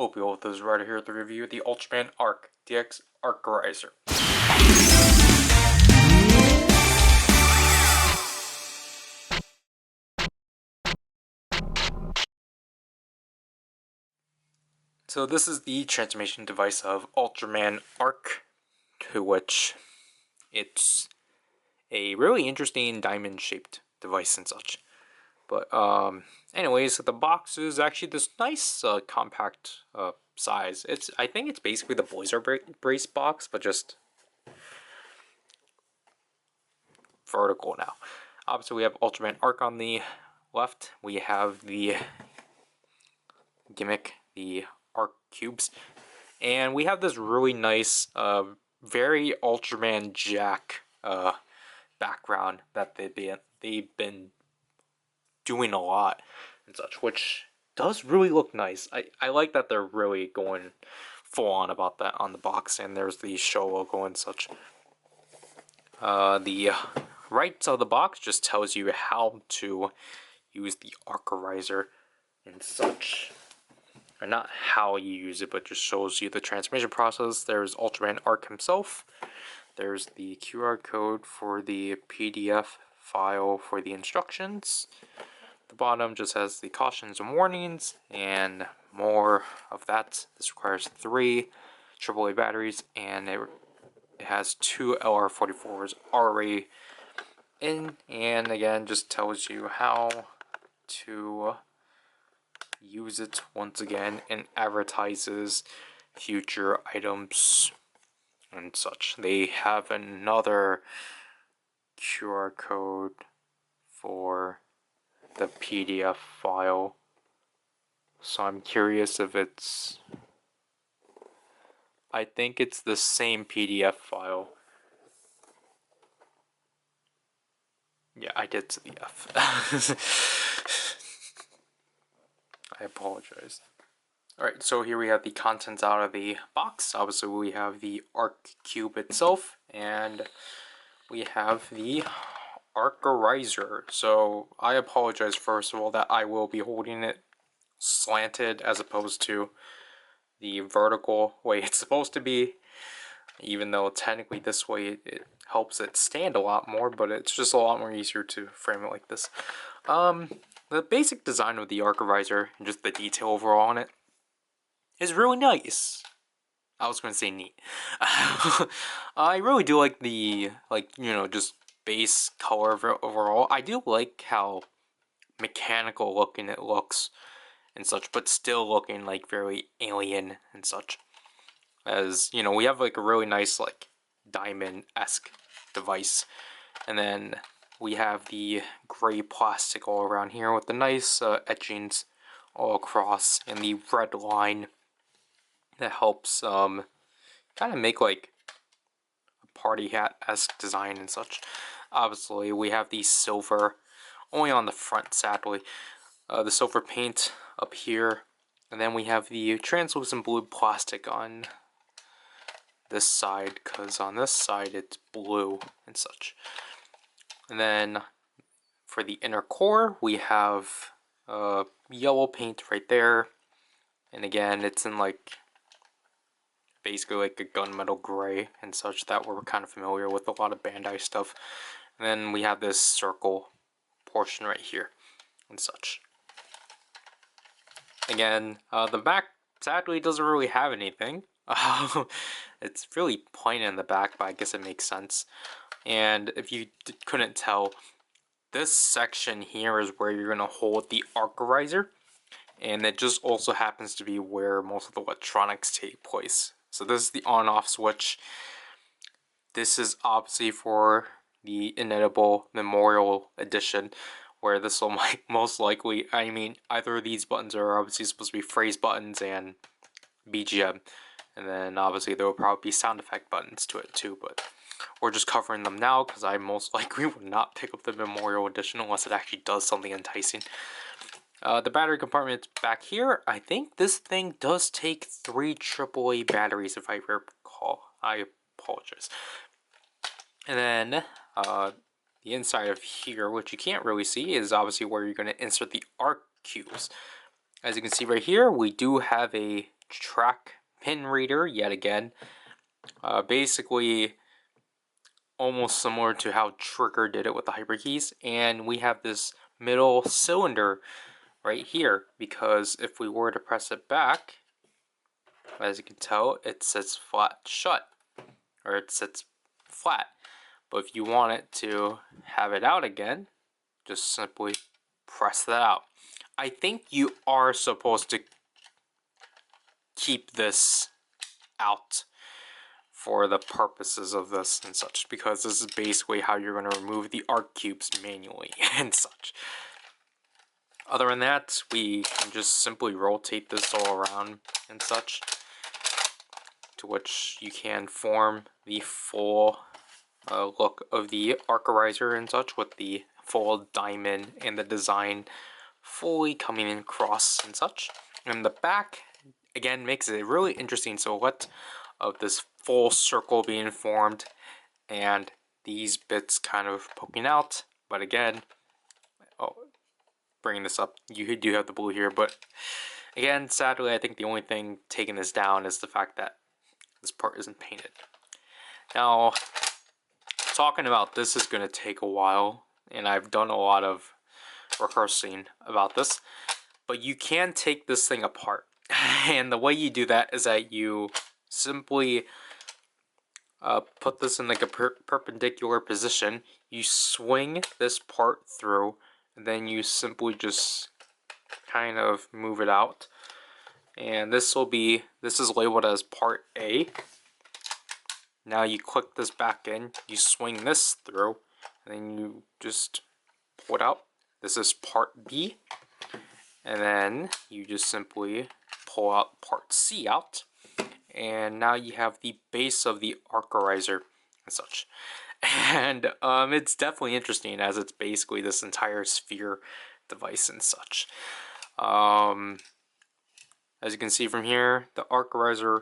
Hope you all, this is Ryder here with the review of the Ultraman Arc DX Arcerizer. So this is the transformation device of Ultraman Arc, to which it's a really interesting diamond-shaped device and such. But anyways, the box is actually this nice compact size. I think it's basically the Blazer Brace box, but just vertical now. Obviously, we have Ultraman Arc on the left. We have the gimmick, the Arc cubes, and we have this really nice, very Ultraman Jack background that they've been doing a lot and such, which does really look nice. I like that they're really going full on about that on the box, and there's the show logo and such. The right side of the box just tells you how to use the Arcerizer and such. Or not how you use it, but just shows you the transformation process. There's Ultraman Arc himself. There's the QR code for the PDF file for the instructions. The bottom just has the cautions and warnings, and more of that. This requires 3 AAA batteries, and it has 2 LR44s already in, and again just tells you how to use it once again, and advertises future items and such. They have another QR code for the PDF file, so I'm curious if it's, I think it's the same PDF file. Yeah, I did see the F. I apologize. Alright, so here we have the contents out of the box. Obviously we have the Arc Cube itself, and we have the Arcerizer. So I apologize first of all that I will be holding it slanted as opposed to the vertical way it's supposed to be, even though technically this way it helps it stand a lot more, but it's just a lot more easier to frame it like this. The basic design of the Arcerizer and just the detail overall on it is really nice. I was going to say neat. I really do like the, just base color of it overall. I do like how mechanical looking it looks and such, but still looking like very alien and such. As, we have like a really nice like diamond-esque device, and then we have the gray plastic all around here with the nice etchings all across, and the red line that helps kind of make like a party hat-esque design and such. Obviously we have the silver only on the front, sadly, the silver paint up here, and then we have the translucent blue plastic on this side, because on this side it's blue and such. And then for the inner core we have yellow paint right there, and again it's in like basically like a gunmetal gray and such that we're kind of familiar with a lot of Bandai stuff. And then we have this circle portion right here and such. Again, the back sadly doesn't really have anything. It's really plain in the back, but I guess it makes sense. And if you couldn't tell, this section here is where you're going to hold the Arcerizer, and it just also happens to be where most of the electronics take place. So this is the on-off switch. This is obviously for the Inedible Memorial Edition, where this will most likely, either of these buttons are obviously supposed to be phrase buttons and BGM, and then obviously there will probably be sound effect buttons to it too, but we're just covering them now because I most likely would not pick up the Memorial Edition unless it actually does something enticing. The battery compartment back here, I think this thing does take 3 AAA batteries if I recall. I apologize. And then the inside of here, which you can't really see, is obviously where you're going to insert the Arc cubes. As you can see right here, we do have a track pin reader yet again. Basically, almost similar to how Trigger did it with the hyper keys. And we have this middle cylinder right here, because if we were to press it back, as you can tell, it sits flat shut, or it sits flat. But if you want it to have it out again, just simply press that out. I think you are supposed to keep this out for the purposes of this and such, because this is basically how you're going to remove the arc cubes manually and such. Other than that, we can just simply rotate this all around and such, to which you can form the full look of the Arcorizer and such, with the full diamond and the design fully coming across and such. And the back, again, makes it a really interesting silhouette of this full circle being formed and these bits kind of poking out. But again, bringing this up, you do have the blue here, but again, sadly, I think the only thing taking this down is the fact that this part isn't painted. Now, talking about this is going to take a while, and I've done a lot of rehearsing about this, but you can take this thing apart. And the way you do that is that you simply put this in like a perpendicular position, you swing this part through, and then you simply just kind of move it out. And this is labeled as part A. Now you click this back in, you swing this through, and then you just pull it out. This is part B. And then you just simply pull out part C out. And now you have the base of the Arcorizer and such. And it's definitely interesting, as it's basically this entire sphere device and such. As you can see from here, the Arcorizer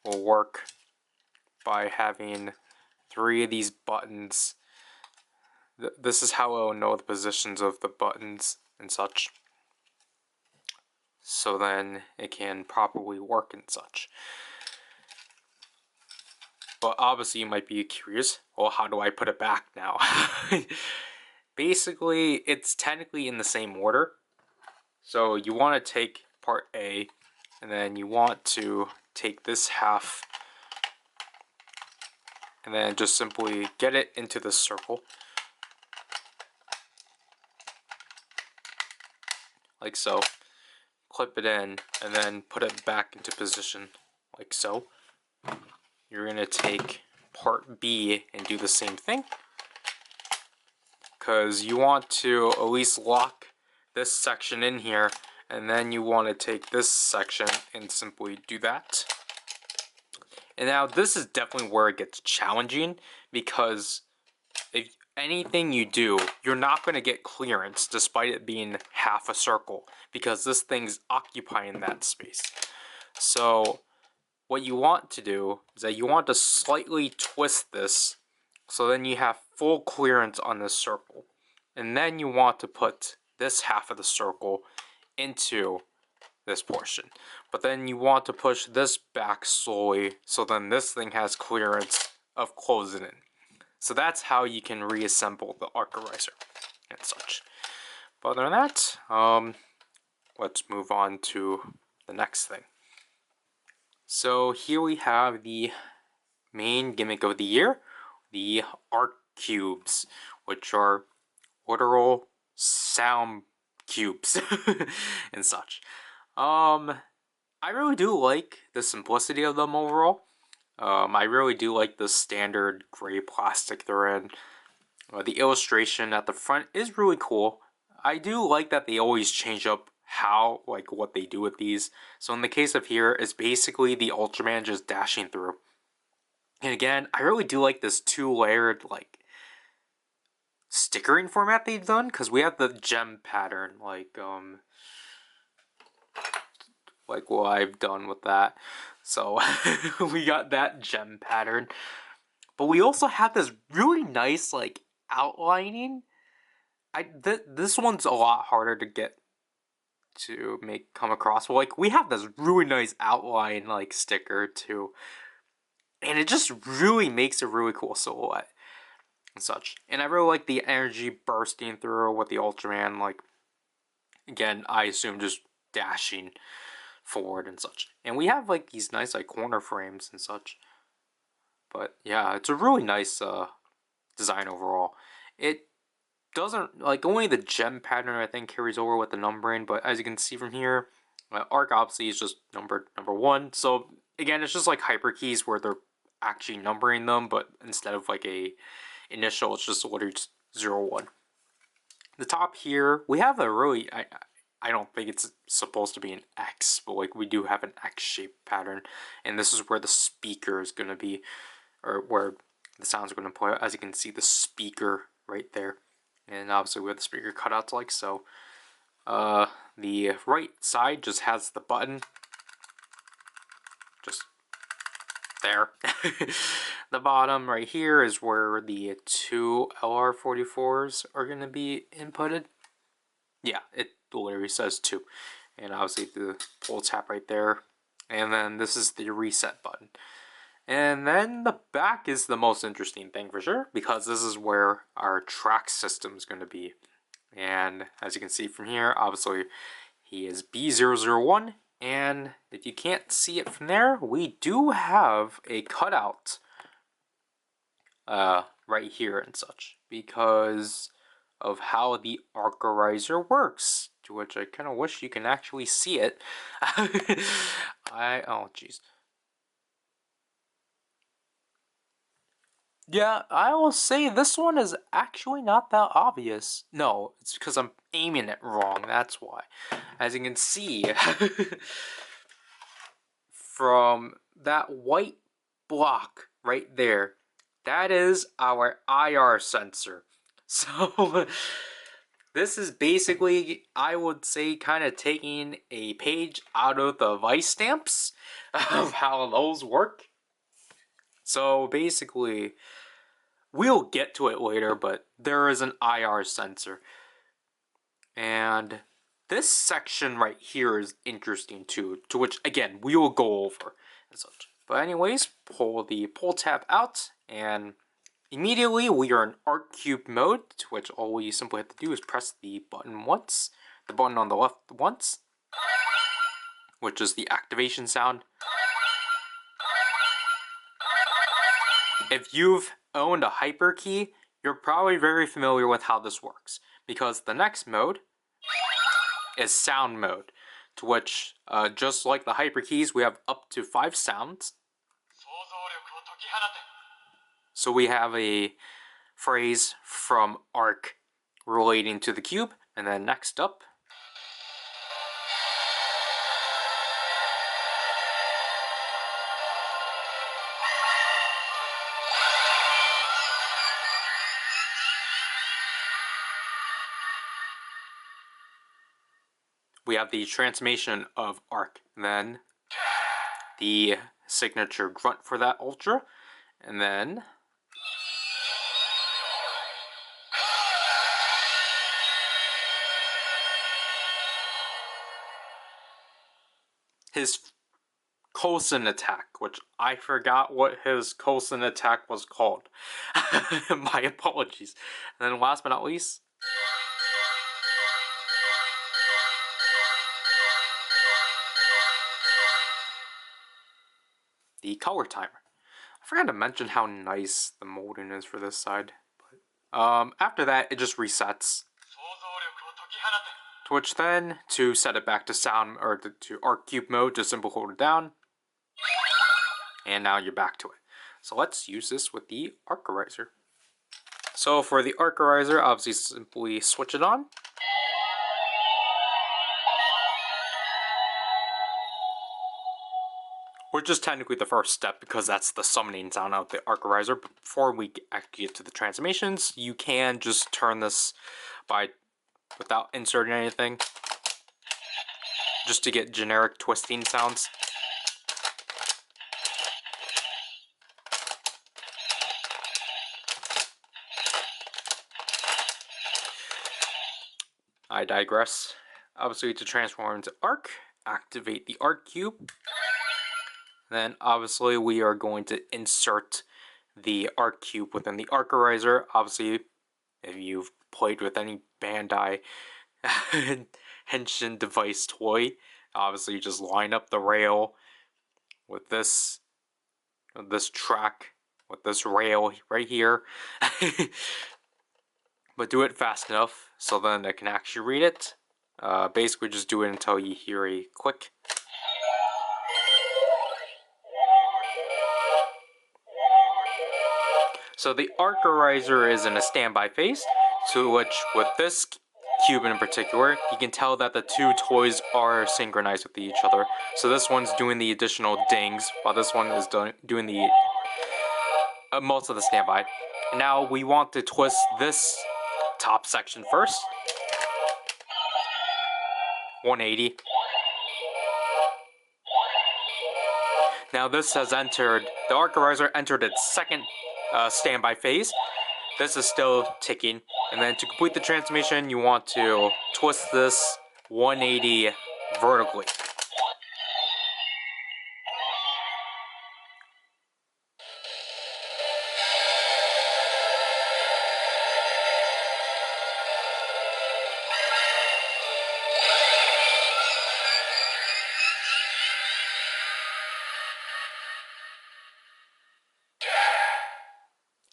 will work by having 3 of these buttons. This is how it will know the positions of the buttons and such, so then it can properly work and such. But obviously you might be curious, well, how do I put it back now? Basically, it's technically in the same order. So you want to take part A, and then you want to take this half, and then just simply get it into the circle. Like so. Clip it in, and then put it back into position, like so. You're going to take part B and do the same thing, because you want to at least lock this section in here, and then you want to take this section and simply do that. And now this is definitely where it gets challenging, because if anything you do, you're not going to get clearance despite it being half a circle, because this thing's occupying that space. So what you want to do is that you want to slightly twist this, so then you have full clearance on this circle. And then you want to put this half of the circle into this portion. But then you want to push this back slowly, so then this thing has clearance of closing in. So that's how you can reassemble the Arcorizer and such. But other than that, let's move on to the next thing. So here we have the main gimmick of the year, the Arc Cubes, which are literal sound cubes and such. I really do like the simplicity of them overall. I really do like the standard gray plastic they're in. The illustration at the front is really cool. I do like that they always change up what they do with these. So in the case of here, it's basically the Ultraman just dashing through. And again, I really do like this 2-layered stickering format they've done, because we have the gem pattern like what I've done with that. So we got that gem pattern, but we also have this really nice outlining. This one's a lot harder to get to come across. Well, like, we have this really nice outline like sticker too, and it just really makes a really cool silhouette and such. And I really like the energy bursting through with the Ultraman, like, again, I assume just dashing forward and such. And we have like these nice like corner frames and such. But yeah, it's a really nice design overall. It doesn't, like, only the gem pattern I think carries over with the numbering, but as you can see from here, Arc obviously is just numbered number 1. So again, it's just like hyper keys where they're actually numbering them, but instead of like a initial, it's just ordered 0-1. The top here, we have a really, I don't think it's supposed to be an X, but like we do have an X-shaped pattern, and this is where the speaker is going to be, or where the sounds are going to play. As you can see, the speaker right there, and obviously we have the speaker cutouts like so. The right side just has the button, just there. The bottom right here is where the 2 LR44s are going to be inputted. Yeah, it literally says 2. And obviously the pull tab right there. And then this is the reset button. And then the back is the most interesting thing for sure, because this is where our track system is going to be. And as you can see from here, obviously he is B001. And if you can't see it from there, we do have a cutout right here and such, because of how the Arcorizer works, to which I kind of wish you can actually see it. Oh jeez. Yeah, I will say this one is actually not that obvious. No, it's because I'm aiming it wrong, that's why. As you can see, from that white block right there, that is our IR sensor. So this is basically, I would say, kind of taking a page out of the Vice stamps of how those work. So basically, we'll get to it later, but there is an IR sensor. And this section right here is interesting too, to which, again, we will go over and such. But anyways, pull the pull tab out, and immediately we are in Arc Cube mode, to which all we simply have to do is press the button once, the button on the left once, which is the activation sound. If you've owned a hyper key, you're probably very familiar with how this works, because the next mode is sound mode, to which, just like the hyper keys, we have up to 5 sounds. So we have a phrase from Arc relating to the cube, and then next up, we have the transformation of Arc, then the signature grunt for that Ultra, and then his Coulson attack, which I forgot what his Coulson attack was called. My apologies. And then last but not least, the color timer. I forgot to mention how nice the molding is for this side. But, after that, it just resets. To which then, to set it back to sound, or to Arc Cube mode, just simply hold it down. And now you're back to it. So let's use this with the Arcorizer. So for the Arcorizer, obviously simply switch it on. Which is technically the first step, because that's the summoning sound out of the Arcorizer. But before we actually get to the transformations, you can just turn this without inserting anything, just to get generic twisting sounds. I digress. obviously to transform into Arc, activate the Arc Cube. Then obviously we are going to insert the Arc Cube within the Arcorizer. Obviously, if you've played with any Bandai Henshin device toy, obviously you just line up the rail with this track, with this rail right here. But do it fast enough so then I can actually read it. Basically just do it until you hear a click. So the Arcorizer is in a standby phase, to which with this cube in particular, you can tell that the two toys are synchronized with each other. So this one's doing the additional dings, while this one is doing the most of the standby. Now we want to twist this top section first. 180. Now this has entered, the Arcorizer entered its second standby phase. This is still ticking. And then to complete the transformation, you want to twist this 180 vertically.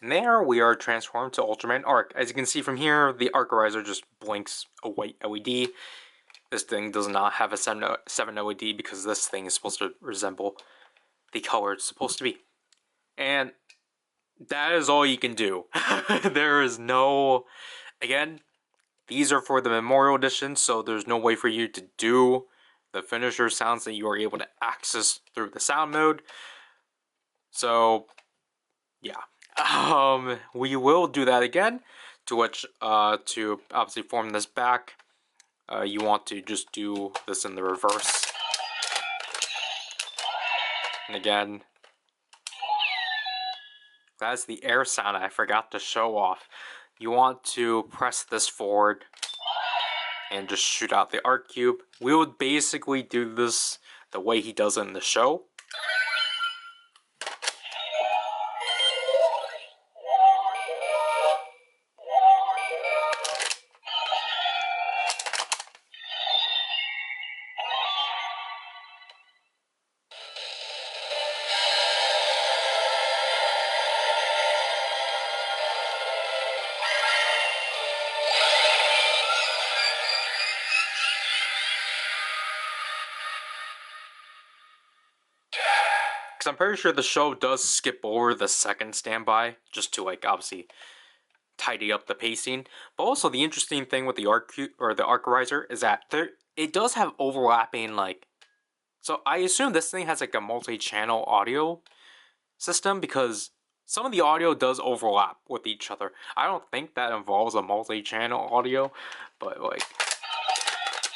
And there we are transformed to Ultraman Arc. As you can see from here, the Arcorizer just blinks a white LED. This thing does not have a 7 LED because this thing is supposed to resemble the color it's supposed to be. And that is all you can do. There is no... Again, these are for the Memorial Edition, so there's no way for you to do the finisher sounds that you are able to access through the sound mode. So, yeah. We will do that again, to which, to obviously form this back, you want to just do this in the reverse. And again, that's the air sound I forgot to show off. You want to press this forward and just shoot out the Arc Cube. We would basically do this the way he does it in the show. Because I'm pretty sure the show does skip over the second standby, just to, like, obviously tidy up the pacing. But also, the interesting thing with the Arcorizer is that it does have overlapping, like... So, I assume this thing has, like, a multi-channel audio system, because some of the audio does overlap with each other. I don't think that involves a multi-channel audio, but, like...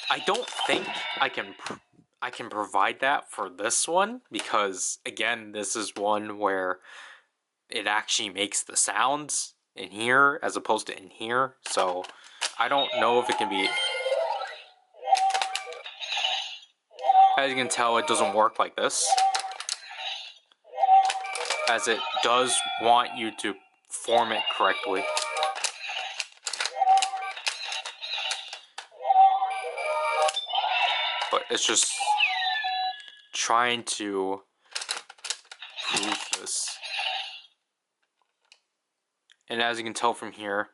I don't think I can provide that for this one, because again, this is one where it actually makes the sounds in here as opposed to in here, so I don't know if it can be... As you can tell, it doesn't work like this, as it does want you to form it correctly. But it's just trying to prove this. And as you can tell from here,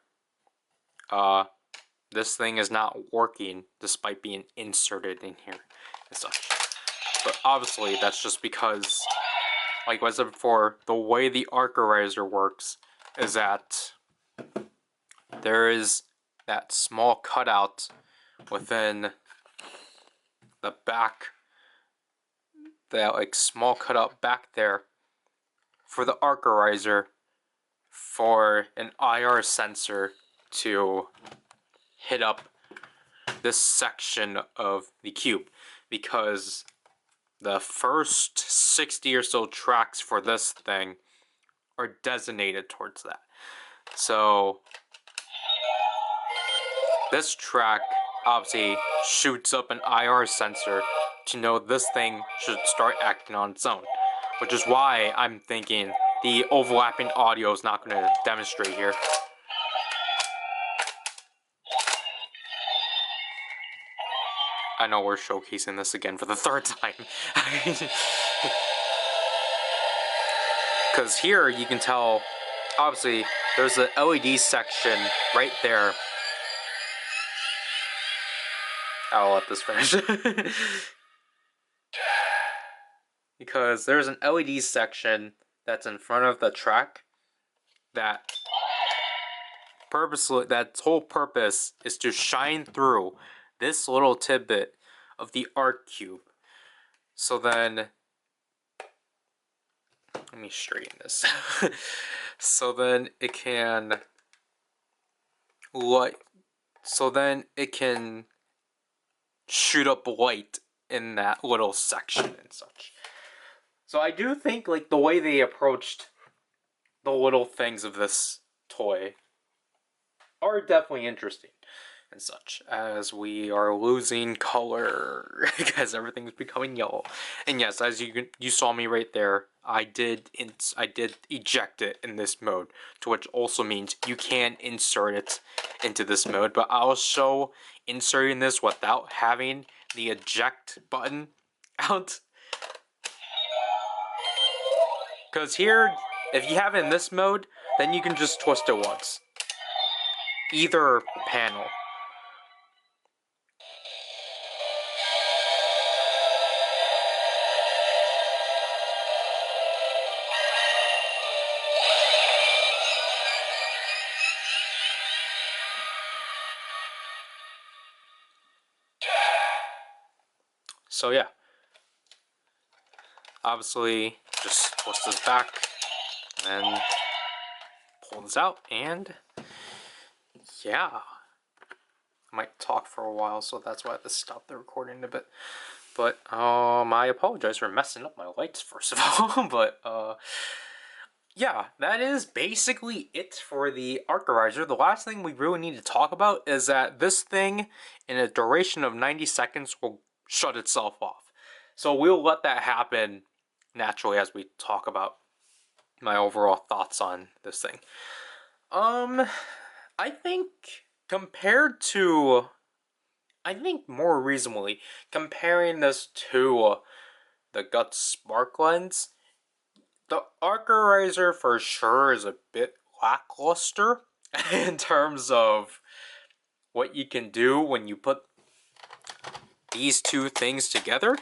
this thing is not working despite being inserted in here and such. But obviously that's just because, like I said before, the way the Arcorizer works is that there is that small cutout within the back, that like small cutout back there for the Arcorizer for an IR sensor to hit up this section of the cube, because the first 60 or so tracks for this thing are designated towards that. So this track obviously shoots up an IR sensor to know this thing should start acting on its own. Which is why I'm thinking the overlapping audio is not going to demonstrate here. I know we're showcasing this again for the third time. Because here you can tell, obviously, there's an LED section right there. I'll let this finish. Because there's an LED section that's in front of the track that that's whole purpose is to shine through this little tidbit of the Arc cube. So then, let me straighten this. So then it can shoot up light in that little section and such. So I do think like the way they approached the little things of this toy are definitely interesting and such, as we are losing color because everything's becoming yellow. And yes, as you saw me right there, I did eject it in this mode, to which also means you can insert it into this mode, but I'll show inserting this without having the eject button out. Because here, if you have it in this mode, then you can just twist it once. Either panel. So yeah. Obviously, just twist this back and pull this out, and yeah. I might talk for a while, so that's why I have to stop the recording a bit. But I apologize for messing up my lights first of all. But yeah, that is basically it for the Arcerizer. The last thing we really need to talk about is that this thing, in a duration of 90 seconds, will shut itself off. So we'll let that happen naturally as we talk about my overall thoughts on this thing. I think more reasonably, comparing this to the Guts Spark Lens, the Arcerizer for sure is a bit lackluster in terms of what you can do when you put these two things together.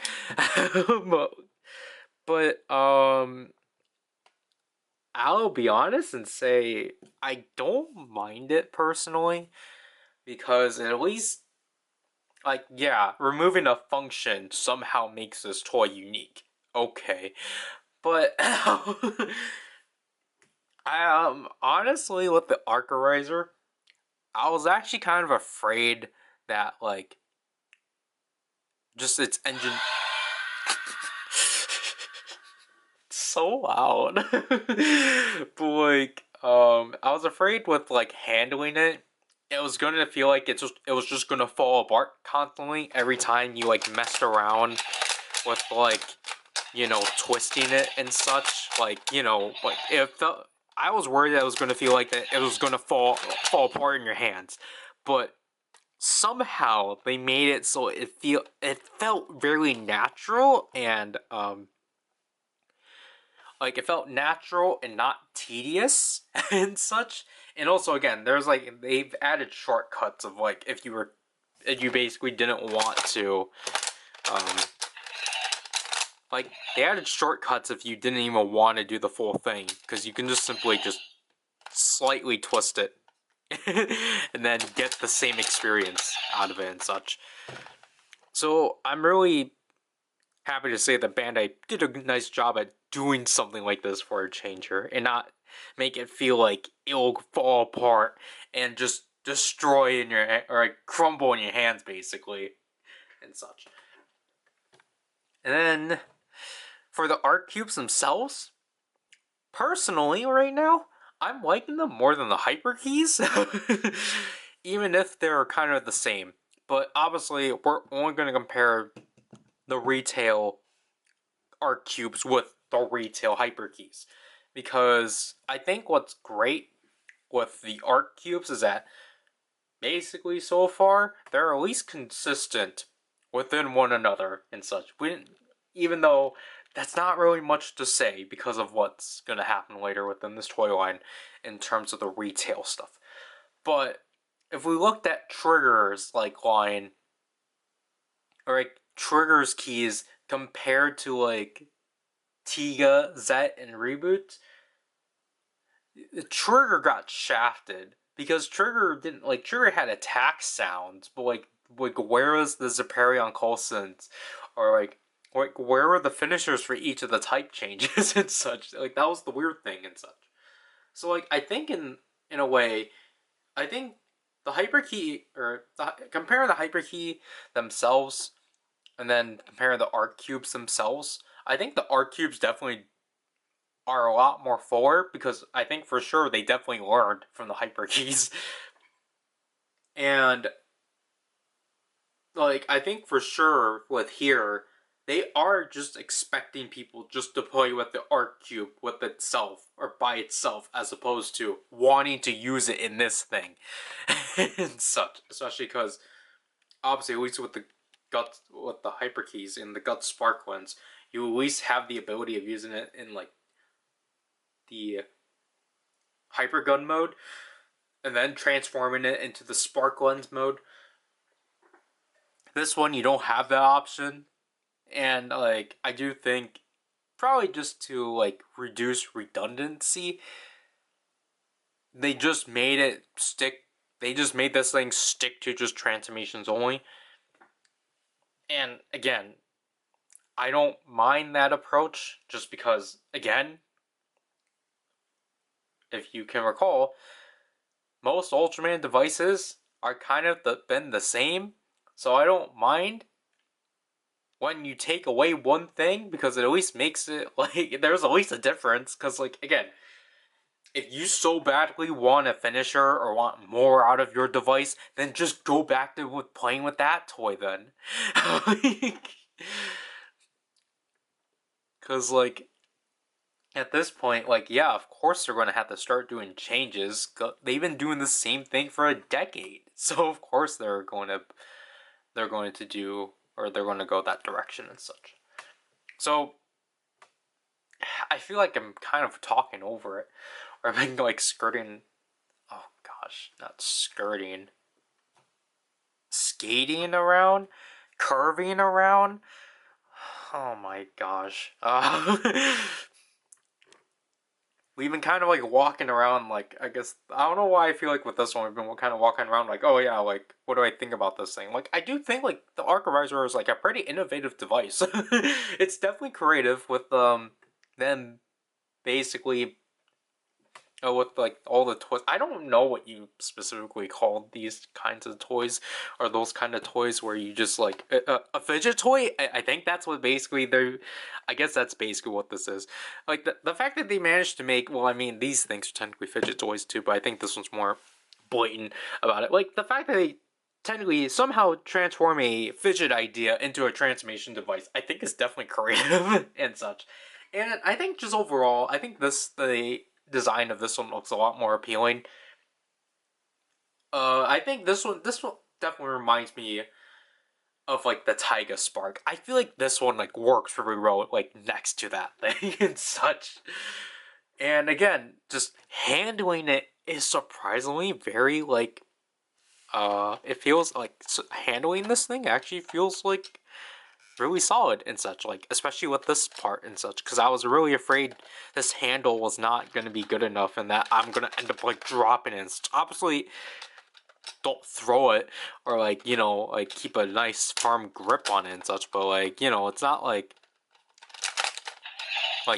but I'll be honest and say I don't mind it personally, because at least, like, yeah, removing a function somehow makes this toy unique. Okay. But honestly, with the Arcerizer, I was actually kind of afraid that, like, just its engine so loud. But like, I was afraid with like handling it, it was gonna feel like it was just gonna fall apart constantly every time you like messed around with, like, you know, twisting it and such. Like, you know, like it felt. I was worried that it was gonna feel like that it was gonna fall apart in your hands, but somehow they made it so it felt very natural, and like it felt natural and not tedious and such. And also, again, there's like, they've added shortcuts of like, if you basically didn't want to, like, they added shortcuts if you didn't even want to do the full thing, because you can just simply just slightly twist it and then get the same experience out of it and such. So I'm really happy to say that Bandai did a nice job at doing something like this for a changer, and not make it feel like it'll fall apart and just destroy in your, or like crumble in your hands basically and such. And then for the art cubes themselves, personally right now, I'm liking them more than the hyper keys. Even if they're kind of the same. But obviously, we're only going to compare the retail Arc cubes with the retail hyper keys, because I think what's great with the Arc cubes is that basically so far they're at least consistent within one another and such. Even though that's not really much to say because of what's going to happen later within this toy line in terms of the retail stuff. But if we looked at Trigger's like line, or like Trigger's keys compared to like Tiga, Zet, and Reboot, Trigger got shafted because Trigger didn't like Trigger had attack sounds, but like where was the Zeparion Coulsons, or like where were the finishers for each of the type changes and such? Like that was the weird thing and such. So like I think in a way, I think the Hyperkey, or compare the Hyperkey themselves and then compare the Arc Cubes themselves, I think the Arc Cubes definitely are a lot more forward, because I think for sure they definitely learned from the Hyperkeys. And like I think for sure with here, they are just expecting people just to play with the Arc Cube with itself or by itself, as opposed to wanting to use it in this thing and such. Especially because obviously, at least with the Hyperkeys and the Gut Sparklens, you at least have the ability of using it in like the Hyper Gun mode, and then transforming it into the Spark Lens mode. This one you don't have that option, and like I do think probably just to like reduce redundancy, they just made it stick. They just made this thing stick to just transformations only. And again, I don't mind that approach, just because again, if you can recall, most Ultraman devices are kind of been the same, so I don't mind when you take away one thing, because it at least makes it like there's at least a difference. Because like again, if you so badly want a finisher or want more out of your device, then just go back to playing with that toy then. Because like at this point, like, yeah, of course they're going to have to start doing changes. They've been doing the same thing for a decade, so of course they're going to do, or they're going to go that direction and such. So I feel like I'm kind of talking over it, or I've been like skirting. Oh gosh, not skirting. Skating around, curving around. Oh my gosh. We've been kind of like walking around, like, I guess, I don't know why I feel like with this one, we've been kind of walking around like, oh yeah, like, what do I think about this thing? Like, I do think, like, the Arc Riser is, like, a pretty innovative device. It's definitely creative with, them basically, with, like, all the toys. I don't know what you specifically call these kinds of toys, or those kind of toys where you just, like, a fidget toy? I think that's what basically they're, I guess that's basically what this is. Like, the fact that they managed to make, well, I mean, these things are technically fidget toys too, but I think this one's more blatant about it. Like, the fact that they technically somehow transform a fidget idea into a transformation device, I think is definitely creative and such. And I think just overall, I think the design of this one looks a lot more appealing. I think this one definitely reminds me of like the Taiga Spark. I feel like this one like works very well like next to that thing and such. And again, just handling it is surprisingly very like it feels like handling this thing actually feels like really solid and such, like especially with this part and such, because I was really afraid this handle was not going to be good enough and that I'm going to end up like dropping it and such. Obviously don't throw it, or like, you know, like keep a nice firm grip on it and such, but like, you know, it's not like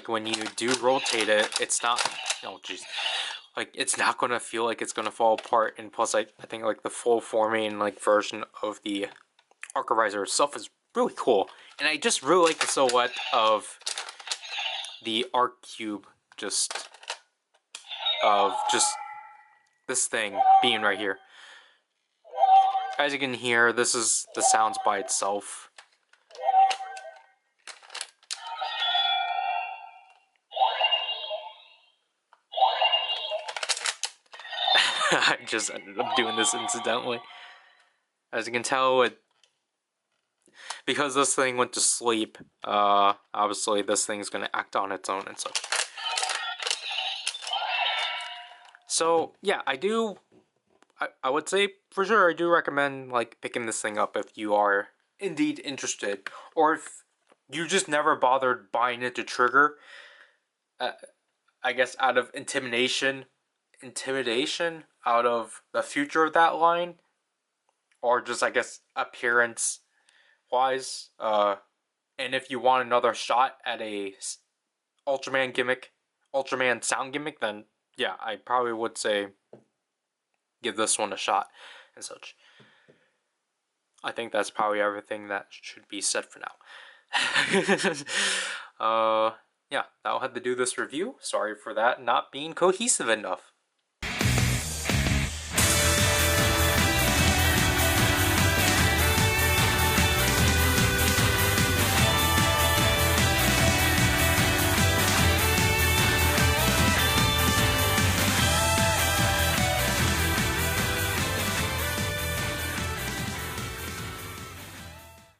when you do rotate it, it's not, oh jeez, like it's not gonna feel like it's gonna fall apart. And plus I think like the full forming like version of the Arc itself is really cool, and I just really like the silhouette of the Arc Cube, just this thing being right here. As you can hear, this is the sounds by itself. I just ended up doing this incidentally. As you can tell, because this thing went to sleep, obviously this thing's gonna act on its own and such. So yeah, I would say for sure I do recommend like picking this thing up if you are indeed interested, or if you just never bothered buying it to trigger. I guess out of intimidation out of the future of that line, or just I guess appearance wise. And if you want another shot at a Ultraman sound gimmick, then yeah, I probably would say give this one a shot and such. I think that's probably everything that should be said for now. Yeah, that'll have to do this review. Sorry for that not being cohesive enough.